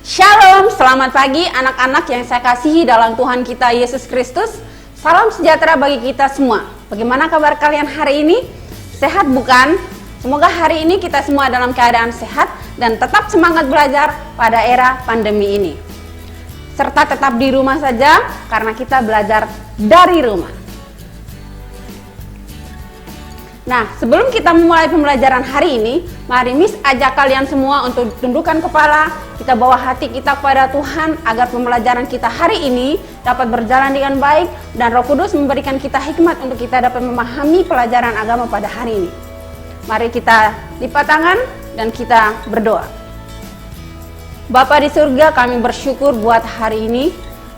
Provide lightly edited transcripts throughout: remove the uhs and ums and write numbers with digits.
Shalom, selamat pagi anak-anak yang saya kasihi dalam Tuhan kita Yesus Kristus. Salam sejahtera bagi kita semua. Bagaimana kabar kalian hari ini? Sehat bukan? Semoga hari ini kita semua dalam keadaan sehat dan tetap semangat belajar pada era pandemi ini. Serta tetap di rumah saja karena kita belajar dari rumah. Nah, sebelum kita memulai pembelajaran hari ini, mari Miss ajak kalian semua untuk tundukkan kepala, kita bawa hati kita kepada Tuhan agar pembelajaran kita hari ini dapat berjalan dengan baik dan Roh Kudus memberikan kita hikmat untuk kita dapat memahami pelajaran agama pada hari ini. Mari kita lipat tangan dan kita berdoa. Bapa di surga, kami bersyukur buat hari ini.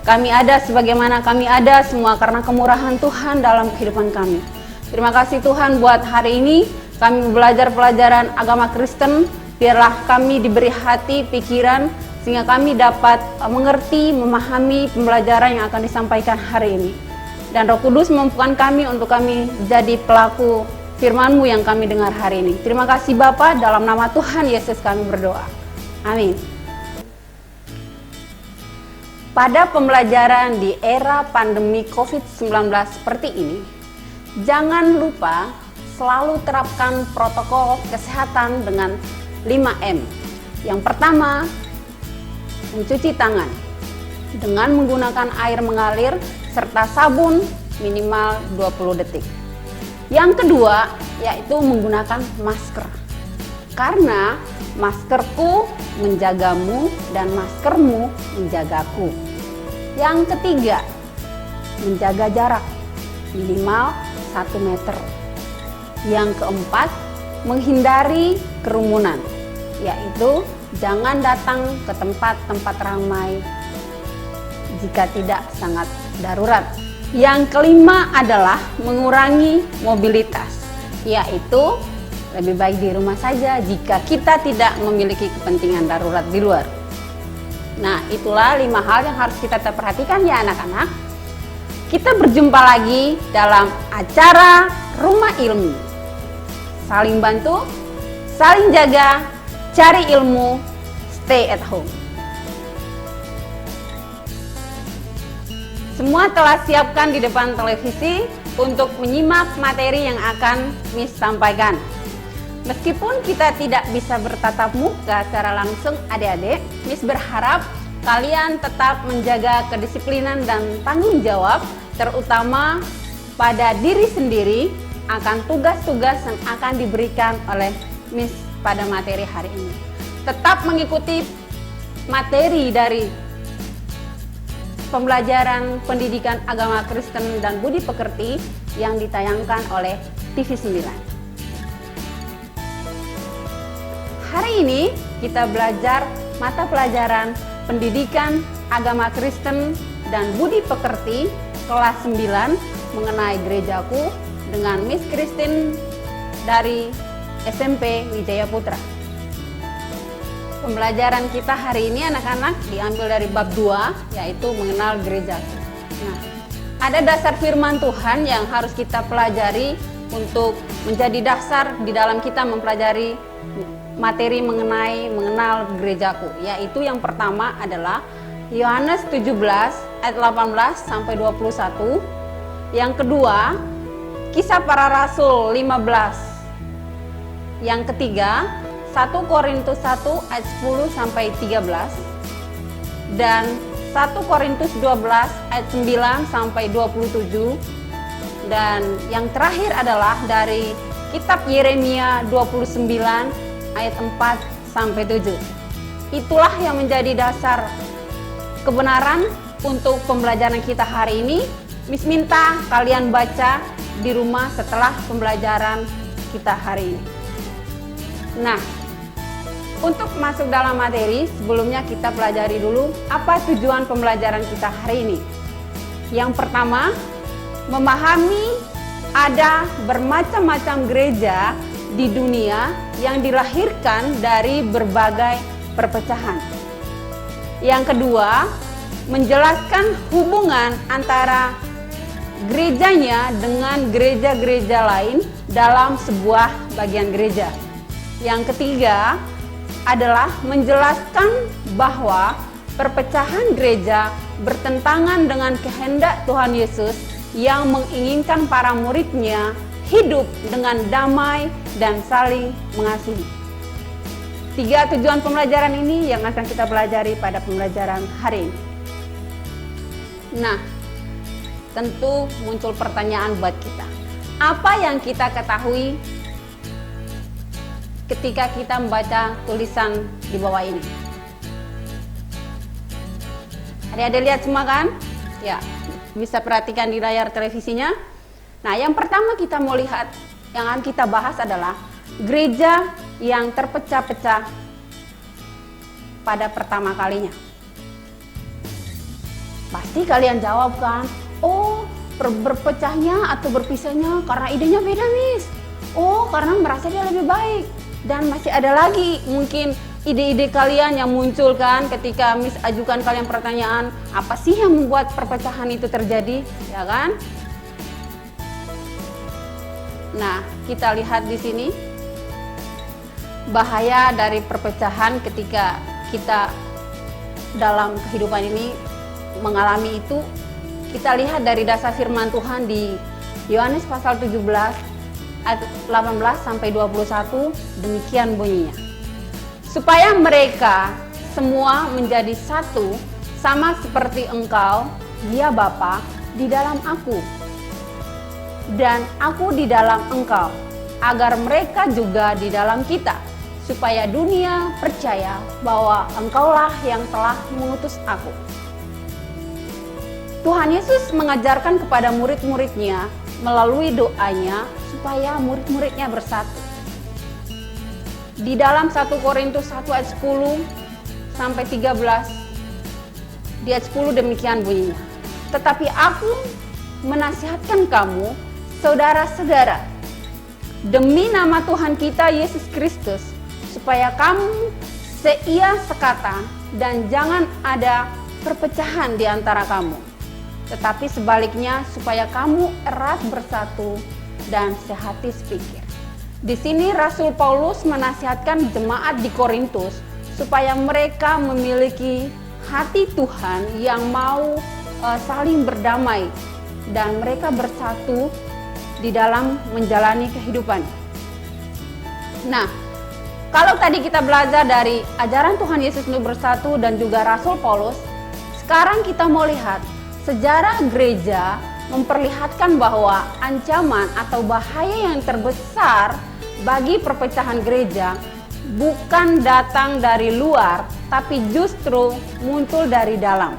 Kami ada sebagaimana kami ada semua karena kemurahan Tuhan dalam kehidupan kami. Terima kasih Tuhan buat hari ini kami belajar pelajaran agama Kristen. Biarlah kami diberi hati, pikiran sehingga kami dapat mengerti, memahami pembelajaran yang akan disampaikan hari ini. Dan Roh Kudus memampukan kami untuk kami jadi pelaku firman-Mu yang kami dengar hari ini. Terima kasih Bapa, dalam nama Tuhan Yesus kami berdoa. Amin. Pada pembelajaran di era pandemi COVID-19 seperti ini, jangan lupa selalu terapkan protokol kesehatan dengan 5M. Yang pertama, mencuci tangan dengan menggunakan air mengalir serta sabun minimal 20 detik. Yang kedua, yaitu menggunakan masker. Karena maskerku menjagamu dan maskermu menjagaku. Yang ketiga, menjaga jarak minimal 1 meter. Yang keempat, menghindari kerumunan, yaitu jangan datang ke tempat-tempat ramai jika tidak sangat darurat. Yang kelima adalah mengurangi mobilitas, yaitu lebih baik di rumah saja jika kita tidak memiliki kepentingan darurat di luar. Nah, itulah 5 hal yang harus kita perhatikan ya anak-anak. Kita berjumpa lagi dalam acara Rumah Ilmu. Saling bantu, saling jaga, cari ilmu, stay at home. Semua telah siapkan di depan televisi untuk menyimak materi yang akan Miss sampaikan. Meskipun kita tidak bisa bertatap muka secara langsung adik-adik, Miss berharap kalian tetap menjaga kedisiplinan dan tanggung jawab, terutama pada diri sendiri akan tugas-tugas yang akan diberikan oleh Miss pada materi hari ini. Tetap mengikuti materi dari pembelajaran pendidikan agama Kristen dan budi pekerti yang ditayangkan oleh TV 9. Hari ini kita belajar mata pelajaran pendidikan agama Kristen dan budi pekerti kelas 9 mengenai gerejaku dengan Miss Christine dari SMP Wijaya Putra. Pembelajaran kita hari ini anak-anak diambil dari bab 2, yaitu mengenal gerejaku. Nah, ada dasar firman Tuhan yang harus kita pelajari untuk menjadi dasar di dalam kita mempelajari materi mengenal gerejaku, yaitu yang pertama adalah Yohanes 17 ayat 18 sampai 21. Yang kedua, Kisah Para Rasul 15. Yang ketiga, 1 Korintus 1 ayat 10 sampai 13. Dan 1 Korintus 12 ayat 9 sampai 27. Dan yang terakhir adalah dari kitab Yeremia 29 ayat 4 sampai 7. Itulah yang menjadi dasar kebenaran untuk pembelajaran kita hari ini. Miss minta kalian baca di rumah setelah pembelajaran kita hari ini. Nah, untuk masuk dalam materi, sebelumnya kita pelajari dulu apa tujuan pembelajaran kita hari ini. Yang pertama, memahami ada bermacam-macam gereja di dunia yang dilahirkan dari berbagai perpecahan. Yang kedua, menjelaskan hubungan antara gerejanya dengan gereja-gereja lain dalam sebuah bagian gereja. Yang ketiga, adalah menjelaskan bahwa perpecahan gereja bertentangan dengan kehendak Tuhan Yesus yang menginginkan para muridnya hidup dengan damai dan saling mengasihi. 3 tujuan pembelajaran ini yang akan kita pelajari pada pembelajaran hari ini. Nah, tentu muncul pertanyaan buat kita. Apa yang kita ketahui ketika kita membaca tulisan di bawah ini? Ada lihat semua kan? Ya, bisa perhatikan di layar televisinya. Nah, yang pertama kita mau lihat, yang akan kita bahas adalah gereja yang terpecah-pecah pada pertama kalinya. Pasti kalian jawab kan, oh berpecahnya atau berpisahnya karena idenya beda, Miss. Oh, karena merasa dia lebih baik. Dan masih ada lagi mungkin ide-ide kalian yang muncul kan ketika Miss ajukan kalian pertanyaan, apa sih yang membuat perpecahan itu terjadi, ya kan? Nah, kita lihat di sini bahaya dari perpecahan ketika kita dalam kehidupan ini mengalami itu. Kita lihat dari dasar firman Tuhan di Yohanes pasal 17 ayat 18 sampai 21, demikian bunyinya. Supaya mereka semua menjadi satu, sama seperti Engkau, ya Bapa, di dalam Aku, dan Aku di dalam Engkau, agar mereka juga di dalam kita, supaya dunia percaya bahwa Engkaulah yang telah mengutus Aku. Tuhan Yesus mengajarkan kepada murid-muridnya melalui doanya supaya murid-muridnya bersatu. Di dalam 1 Korintus 1 ayat 10 sampai 13, di ayat 10 demikian bunyinya. Tetapi aku menasihatkan kamu, saudara-saudara, demi nama Tuhan kita Yesus Kristus, supaya kamu seia sekata dan jangan ada perpecahan di antara kamu. Tetapi sebaliknya supaya kamu erat bersatu dan sehati sepikir. Di sini Rasul Paulus menasihatkan jemaat di Korintus supaya mereka memiliki hati Tuhan yang mau saling berdamai dan mereka bersatu di dalam menjalani kehidupan. Nah, kalau tadi kita belajar dari ajaran Tuhan Yesus untuk bersatu dan juga Rasul Paulus, sekarang kita mau lihat sejarah gereja memperlihatkan bahwa ancaman atau bahaya yang terbesar bagi perpecahan gereja bukan datang dari luar, tapi justru muncul dari dalam.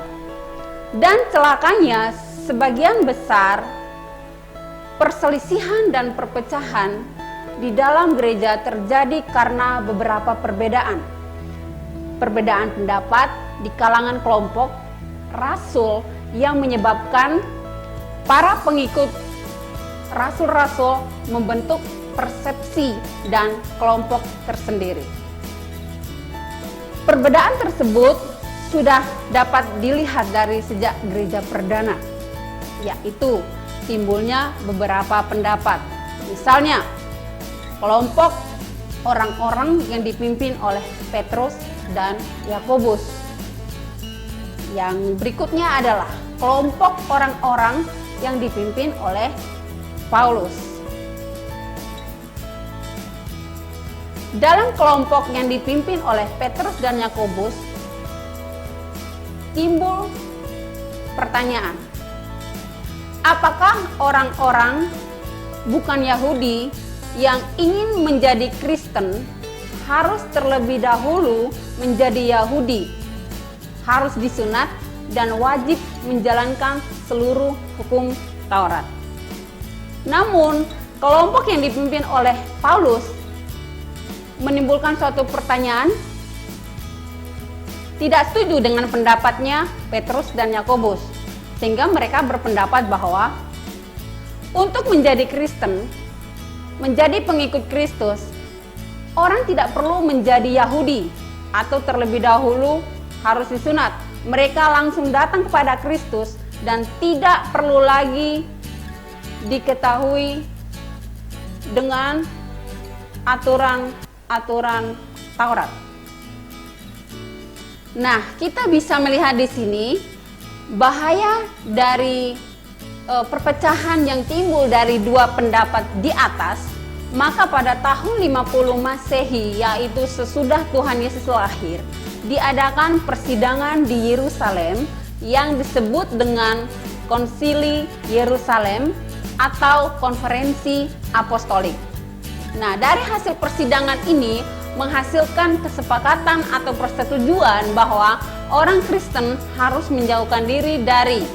Dan celakanya, sebagian besar perselisihan dan perpecahan di dalam gereja terjadi karena beberapa perbedaan. Perbedaan pendapat di kalangan kelompok rasul yang menyebabkan para pengikut rasul-rasul membentuk persepsi dan kelompok tersendiri. Perbedaan tersebut sudah dapat dilihat dari sejak gereja perdana, yaitu timbulnya beberapa pendapat. Misalnya, kelompok orang-orang yang dipimpin oleh Petrus dan Yakobus. Yang berikutnya adalah kelompok orang-orang yang dipimpin oleh Paulus. Dalam kelompok yang dipimpin oleh Petrus dan Yakobus, timbul pertanyaan, apakah orang-orang bukan Yahudi yang ingin menjadi Kristen harus terlebih dahulu menjadi Yahudi, harus disunat dan wajib menjalankan seluruh hukum Taurat? Namun, kelompok yang dipimpin oleh Paulus menimbulkan suatu pertanyaan, tidak setuju dengan pendapatnya Petrus dan Yakobus, sehingga mereka berpendapat bahwa untuk menjadi Kristen, menjadi pengikut Kristus, orang tidak perlu menjadi Yahudi atau terlebih dahulu harus disunat. Mereka langsung datang kepada Kristus dan tidak perlu lagi diketahui dengan aturan Taurat. Nah, kita bisa melihat di sini bahaya dari perpecahan yang timbul dari dua pendapat di atas. Maka pada tahun 50 Masehi, yaitu sesudah Tuhan Yesus lahir, diadakan persidangan di Yerusalem yang disebut dengan Konsili Yerusalem atau Konferensi Apostolik. Nah, dari hasil persidangan ini menghasilkan kesepakatan atau persetujuan bahwa orang Kristen harus menjauhkan diri dari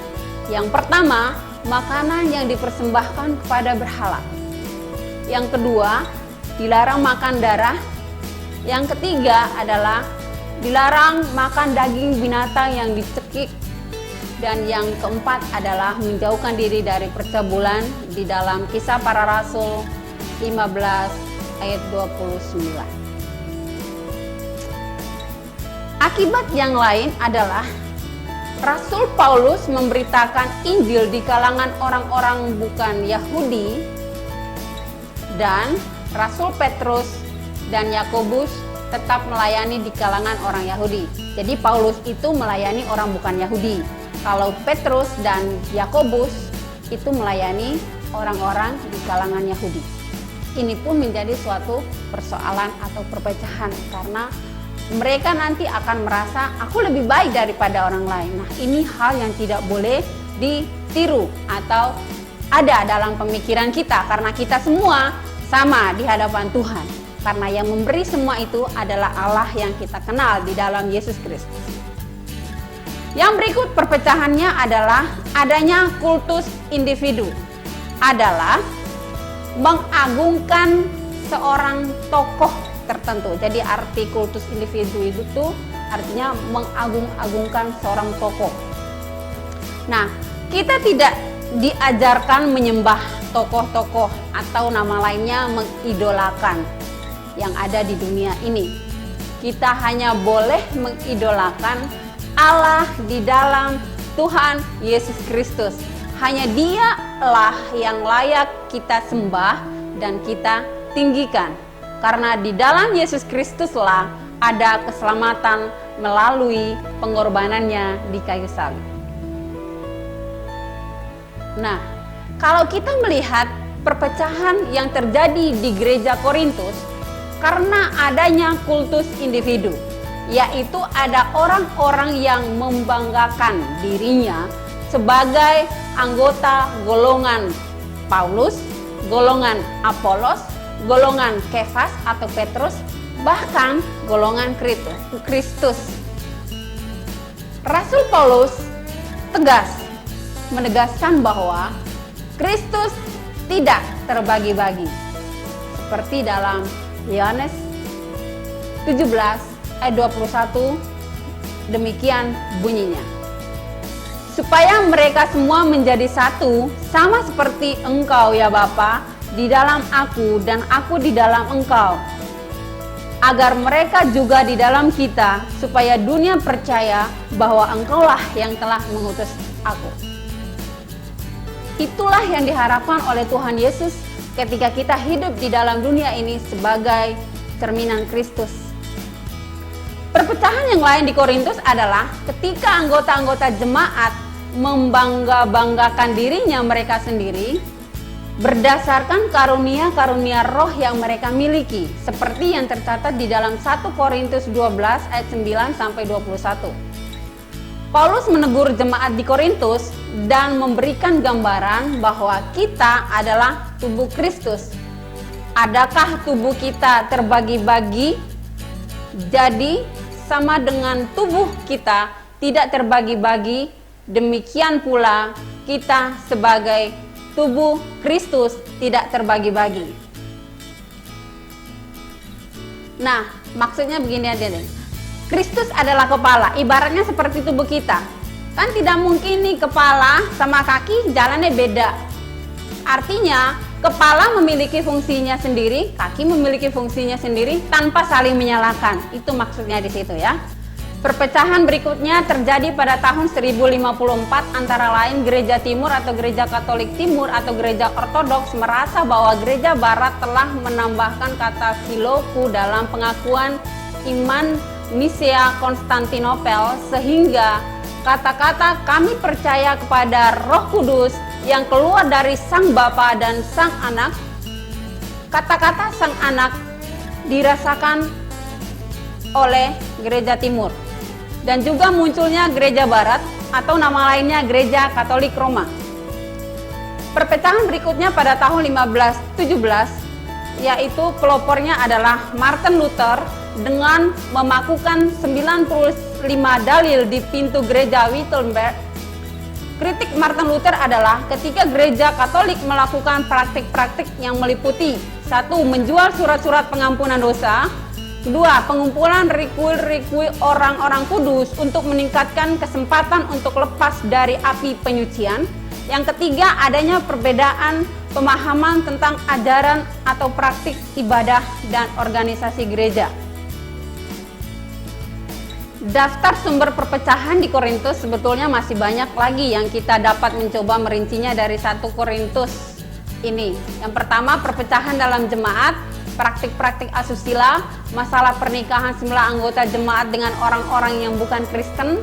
yang pertama, makanan yang dipersembahkan kepada berhala. Yang kedua, dilarang makan darah. Yang ketiga adalah dilarang makan daging binatang yang dicekik. Dan yang keempat adalah menjauhkan diri dari percabulan di dalam Kisah Para Rasul 15 ayat 29. Akibat yang lain adalah Rasul Paulus memberitakan Injil di kalangan orang-orang bukan Yahudi, dan Rasul Petrus dan Yakobus tetap melayani di kalangan orang Yahudi. Jadi Paulus itu melayani orang bukan Yahudi. Kalau Petrus dan Yakobus itu melayani orang-orang di kalangan Yahudi. Ini pun menjadi suatu persoalan atau perpecahan karena mereka nanti akan merasa aku lebih baik daripada orang lain. Nah, ini hal yang tidak boleh ditiru atau ada dalam pemikiran kita karena kita semua sama di hadapan Tuhan. Karena yang memberi semua itu adalah Allah yang kita kenal di dalam Yesus Kristus. Yang berikut perpecahannya adalah adanya kultus individu. Adalah mengagungkan seorang tokoh tertentu. Jadi arti kultus individu itu artinya mengagung-agungkan seorang tokoh. Nah, kita tidak diajarkan menyembah tokoh-tokoh atau nama lainnya mengidolakan yang ada di dunia ini. Kita hanya boleh mengidolakan Allah di dalam Tuhan Yesus Kristus. Hanya Dialah yang layak kita sembah dan kita tinggikan. Karena di dalam Yesus Kristuslah ada keselamatan melalui pengorbanannya di kayu salib. Nah, kalau kita melihat perpecahan yang terjadi di gereja Korintus karena adanya kultus individu, yaitu ada orang-orang yang membanggakan dirinya sebagai anggota golongan Paulus, golongan Apolos, golongan Kefas atau Petrus, bahkan golongan Kristus. Rasul Paulus tegas menegaskan bahwa Kristus tidak terbagi-bagi. Seperti dalam Yohanes 17 ayat 21, demikian bunyinya. Supaya mereka semua menjadi satu, sama seperti Engkau ya Bapa, di dalam aku dan aku di dalam Engkau. Agar mereka juga di dalam kita, supaya dunia percaya bahwa Engkaulah yang telah mengutus aku. Itulah yang diharapkan oleh Tuhan Yesus ketika kita hidup di dalam dunia ini sebagai cerminan Kristus. Perpecahan yang lain di Korintus adalah ketika anggota-anggota jemaat membangga-banggakan dirinya mereka sendiri berdasarkan karunia-karunia roh yang mereka miliki, seperti yang tercatat di dalam 1 Korintus 12 ayat 9 sampai 21. Paulus menegur jemaat di Korintus dan memberikan gambaran bahwa kita adalah tubuh Kristus. Adakah tubuh kita terbagi-bagi? Jadi sama dengan tubuh kita tidak terbagi-bagi, demikian pula kita sebagai tubuh Kristus tidak terbagi-bagi. Nah, maksudnya begini aja deh. Kristus adalah kepala, ibaratnya seperti tubuh kita. Kan tidak mungkin nih kepala sama kaki jalannya beda. Artinya, kepala memiliki fungsinya sendiri, kaki memiliki fungsinya sendiri tanpa saling menyalahkan. Itu maksudnya di situ ya. Perpecahan berikutnya terjadi pada tahun 1054 antara lain Gereja Timur atau Gereja Katolik Timur atau Gereja Ortodoks merasa bahwa Gereja Barat telah menambahkan kata filoku dalam pengakuan iman Nisea Konstantinopel, sehingga kata-kata kami percaya kepada Roh Kudus yang keluar dari Sang Bapa dan Sang Anak, kata-kata Sang Anak dirasakan oleh Gereja Timur, dan juga munculnya Gereja Barat atau nama lainnya Gereja Katolik Roma. Perpecahan berikutnya pada tahun 1517, yaitu pelopornya adalah Martin Luther dengan memakukan 95 dalil di pintu gereja Wittenberg. Kritik Martin Luther adalah ketika gereja Katolik melakukan praktik-praktik yang meliputi: 1. Menjual surat-surat pengampunan dosa. 2. Pengumpulan rikuil-rikuil orang-orang kudus untuk meningkatkan kesempatan untuk lepas dari api penyucian. Yang ketiga, adanya perbedaan pemahaman tentang ajaran atau praktik ibadah dan organisasi gereja. Daftar sumber perpecahan di Korintus sebetulnya masih banyak lagi yang kita dapat mencoba merincinya dari 1 Korintus ini. Yang pertama, perpecahan dalam jemaat, praktik-praktik asusila, masalah pernikahan sembilan anggota jemaat dengan orang-orang yang bukan Kristen,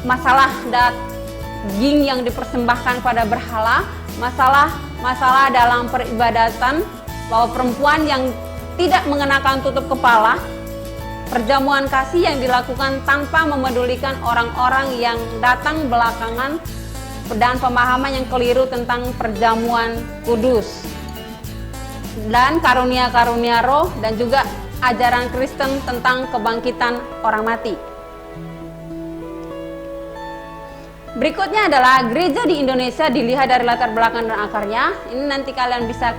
masalah daging yang dipersembahkan pada berhala, masalah dalam peribadatan bahwa perempuan yang tidak mengenakan tutup kepala, perjamuan kasih yang dilakukan tanpa memedulikan orang-orang yang datang belakangan, dan pemahaman yang keliru tentang perjamuan kudus, dan karunia-karunia roh, dan juga ajaran Kristen tentang kebangkitan orang mati. Berikutnya adalah gereja di Indonesia dilihat dari latar belakang dan akarnya. Ini nanti kalian bisa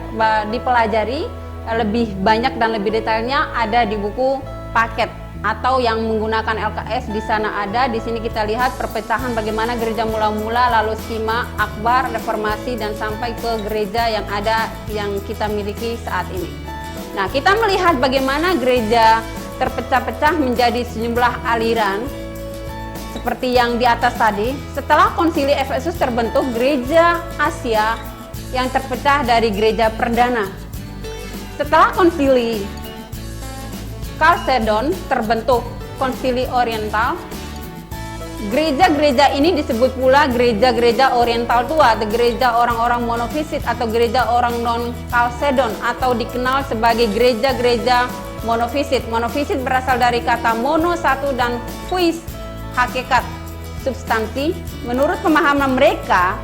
dipelajari lebih banyak dan lebih detailnya ada di buku paket atau yang menggunakan LKS. Di sana ada. Di sini kita lihat perpecahan bagaimana gereja mula-mula, lalu skema, akbar, reformasi, dan sampai ke gereja yang ada yang kita miliki saat ini. Nah, kita melihat bagaimana gereja terpecah-pecah menjadi sejumlah aliran seperti yang di atas tadi. Setelah konsili Efesus terbentuk gereja Asia yang terpecah dari gereja perdana. Setelah konsili Chalcedon terbentuk konsili Oriental. Gereja-gereja ini disebut pula gereja-gereja Oriental tua, atau gereja orang-orang monofisit atau gereja orang non-Chalcedon, atau dikenal sebagai gereja-gereja monofisit. Monofisit berasal dari kata mono, satu, dan puis, hakikat, substansi. Menurut pemahaman mereka,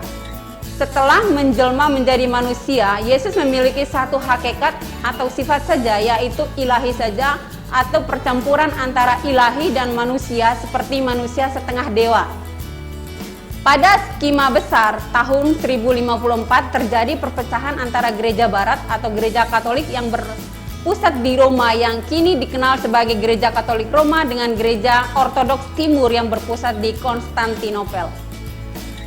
setelah menjelma menjadi manusia, Yesus memiliki satu hakikat atau sifat saja, yaitu ilahi saja, atau percampuran antara ilahi dan manusia seperti manusia setengah dewa. Pada skema besar tahun 1054 terjadi perpecahan antara gereja barat atau gereja Katolik yang berpusat di Roma yang kini dikenal sebagai gereja Katolik Roma dengan gereja Ortodoks Timur yang berpusat di Konstantinopel.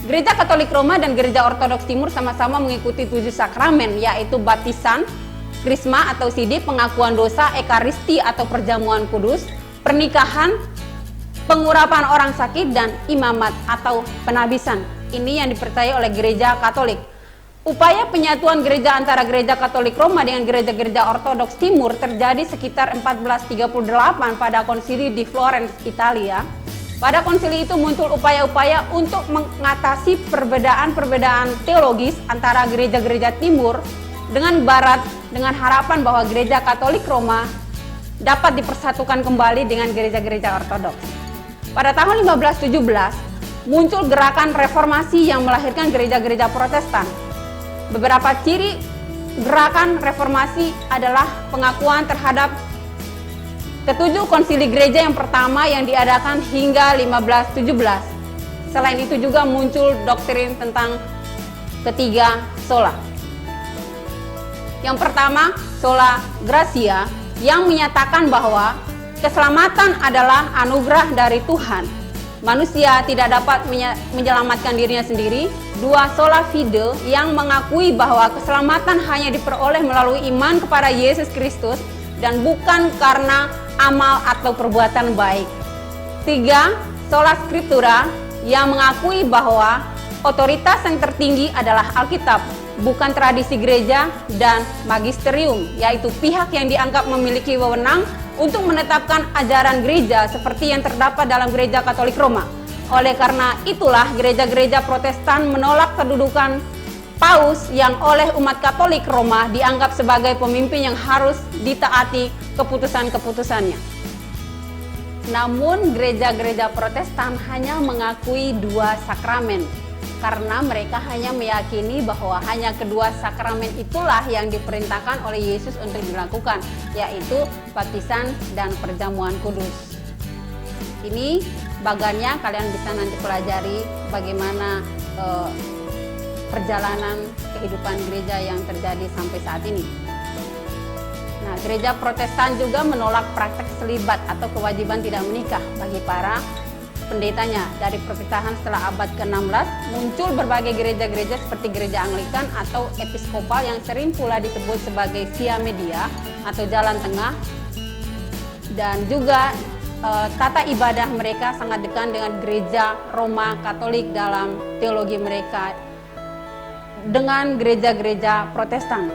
Gereja Katolik Roma dan gereja Ortodoks Timur sama-sama mengikuti 7 sakramen, yaitu baptisan, krisma atau sidi, pengakuan dosa, ekaristi atau perjamuan kudus, pernikahan, pengurapan orang sakit, dan imamat atau penabisan. Ini yang dipercayai oleh gereja Katolik. Upaya penyatuan gereja antara gereja Katolik Roma dengan gereja-gereja Ortodoks Timur terjadi sekitar 1438 pada konsili di Florence, Italia. Pada konsili itu muncul upaya-upaya untuk mengatasi perbedaan-perbedaan teologis antara gereja-gereja Timur dengan Barat, dengan harapan bahwa gereja Katolik Roma dapat dipersatukan kembali dengan gereja-gereja Ortodoks. Pada tahun 1517 muncul gerakan reformasi yang melahirkan gereja-gereja Protestan. Beberapa ciri gerakan reformasi adalah pengakuan terhadap ketujuh konsili gereja yang pertama yang diadakan hingga 1517. Selain itu juga muncul doktrin tentang ketiga sola. Yang pertama, sola gratia, yang menyatakan bahwa keselamatan adalah anugerah dari Tuhan. Manusia tidak dapat menyelamatkan dirinya sendiri. 2, sola fide, yang mengakui bahwa keselamatan hanya diperoleh melalui iman kepada Yesus Kristus dan bukan karena amal atau perbuatan baik. 3, sola scriptura, yang mengakui bahwa otoritas yang tertinggi adalah Alkitab bukan tradisi gereja dan magisterium, yaitu pihak yang dianggap memiliki wewenang untuk menetapkan ajaran gereja seperti yang terdapat dalam Gereja Katolik Roma. Oleh karena itulah gereja-gereja Protestan menolak kedudukan Paus yang oleh umat Katolik Roma dianggap sebagai pemimpin yang harus ditaati keputusan-keputusannya. Namun gereja-gereja Protestan hanya mengakui 2 sakramen karena mereka hanya meyakini bahwa hanya kedua sakramen itulah yang diperintahkan oleh Yesus untuk dilakukan, yaitu baptisan dan perjamuan kudus. Ini bagannya kalian bisa nanti pelajari bagaimana perjalanan kehidupan gereja yang terjadi sampai saat ini. Nah, gereja Protestan juga menolak praktek selibat atau kewajiban tidak menikah bagi para pendetanya. Dari perpecahan setelah abad ke-16 muncul berbagai gereja-gereja seperti gereja Anglikan atau episkopal yang sering pula disebut sebagai via media atau jalan tengah, dan juga tata ibadah mereka sangat dekat dengan gereja Roma Katolik dalam teologi mereka dengan gereja-gereja Protestan.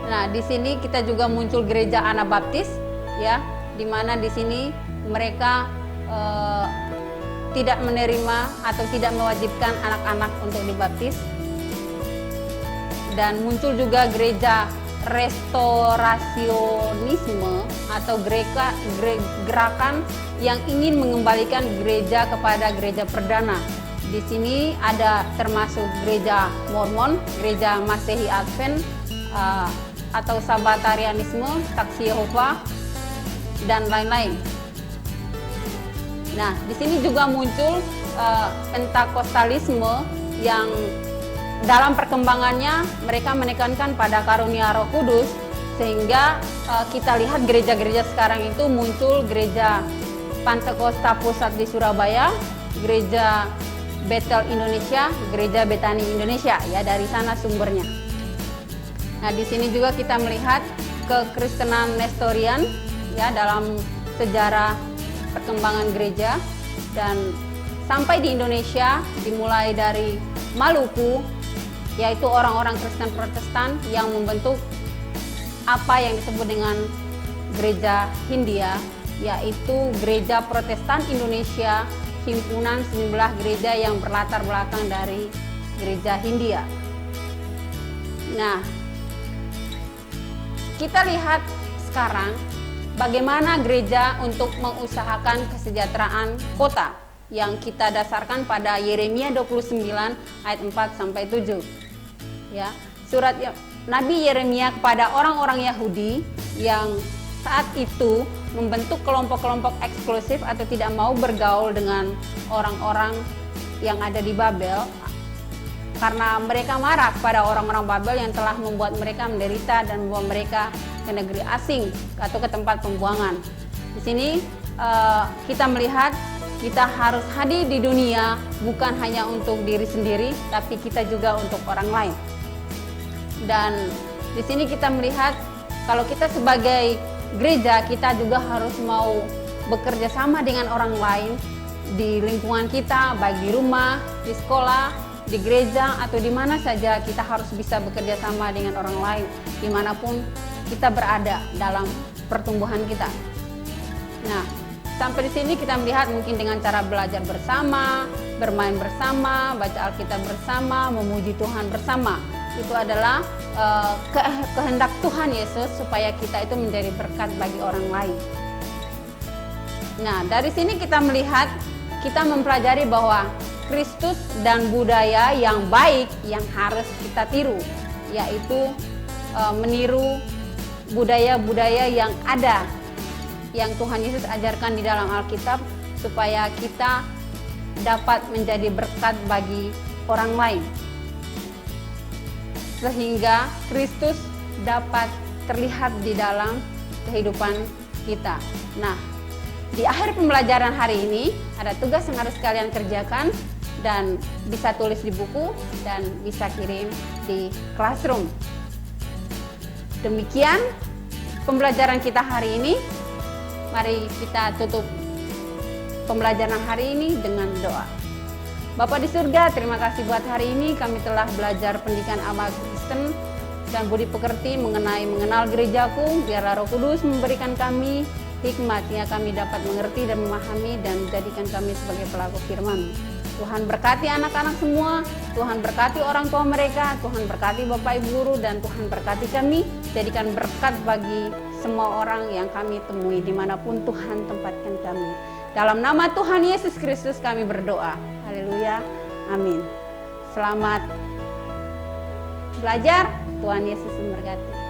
Nah, di sini kita juga muncul gereja Anabaptis, ya, di mana di sini mereka tidak menerima atau tidak mewajibkan anak-anak untuk dibaptis. Dan muncul juga gereja restorasionisme atau gerakan yang ingin mengembalikan gereja kepada gereja perdana. Di sini ada termasuk gereja Mormon, gereja Masehi Advent, atau Sabatarianisme, Saksi Yehova, dan lain-lain. Nah, di sini juga muncul Pentakostalisme yang dalam perkembangannya mereka menekankan pada karunia Roh Kudus, sehingga kita lihat gereja-gereja sekarang itu muncul gereja Pantekosta Pusat di Surabaya, gereja Bethel Indonesia, gereja Betani Indonesia, ya, dari sana sumbernya. Nah, di sini juga kita melihat kekristenan Nestorian, ya, dalam sejarah perkembangan gereja, dan sampai di Indonesia dimulai dari Maluku, yaitu orang-orang Kristen Protestan yang membentuk apa yang disebut dengan gereja Hindia, yaitu Gereja Protestan Indonesia, himpunan sejumlah gereja yang berlatar belakang dari gereja Hindia. Nah, kita lihat sekarang bagaimana gereja untuk mengusahakan kesejahteraan kota yang kita dasarkan pada Yeremia 29 ayat 4 sampai 7. Ya, surat Nabi Yeremia kepada orang-orang Yahudi yang saat itu membentuk kelompok-kelompok eksklusif atau tidak mau bergaul dengan orang-orang yang ada di Babel, karena mereka marah kepada orang-orang Babel yang telah membuat mereka menderita dan membawa mereka ke negeri asing atau ke tempat pembuangan. Di sini kita melihat kita harus hadir di dunia bukan hanya untuk diri sendiri, tapi kita juga untuk orang lain. Dan di sini kita melihat kalau kita sebagai gereja, kita juga harus mau bekerja sama dengan orang lain di lingkungan kita, baik di rumah, di sekolah, di gereja, atau di mana saja. Kita harus bisa bekerja sama dengan orang lain dimanapun kita berada dalam pertumbuhan kita. Nah, sampai di sini kita melihat mungkin dengan cara belajar bersama, bermain bersama, baca Alkitab bersama, memuji Tuhan bersama. Itu adalah kehendak Tuhan Yesus supaya kita itu menjadi berkat bagi orang lain. Nah, dari sini kita melihat, kita mempelajari bahwa Kristus dan budaya yang baik yang harus kita tiru, yaitu meniru budaya-budaya yang ada, yang Tuhan Yesus ajarkan di dalam Alkitab, supaya kita dapat menjadi berkat bagi orang lain, sehingga Kristus dapat terlihat di dalam kehidupan kita. Nah, di akhir pembelajaran hari ini ada tugas yang harus kalian kerjakan dan bisa tulis di buku dan bisa kirim di classroom. Demikian pembelajaran kita hari ini. Mari kita tutup pembelajaran hari ini dengan doa. Bapa di surga, terima kasih buat hari ini kami telah belajar pendidikan agama Kristen dan budi pekerti mengenal gerejaku. Biarlah Roh Kudus memberikan kami hikmat yang kami dapat mengerti dan memahami dan menjadikan kami sebagai pelaku firman. Tuhan berkati anak-anak semua, Tuhan berkati orang tua mereka, Tuhan berkati Bapak Ibu Guru, dan Tuhan berkati kami, jadikan berkat bagi semua orang yang kami temui dimanapun Tuhan tempatkan kami. Dalam nama Tuhan Yesus Kristus kami berdoa. Haleluya, amin. Selamat belajar, Tuhan Yesus memberkati.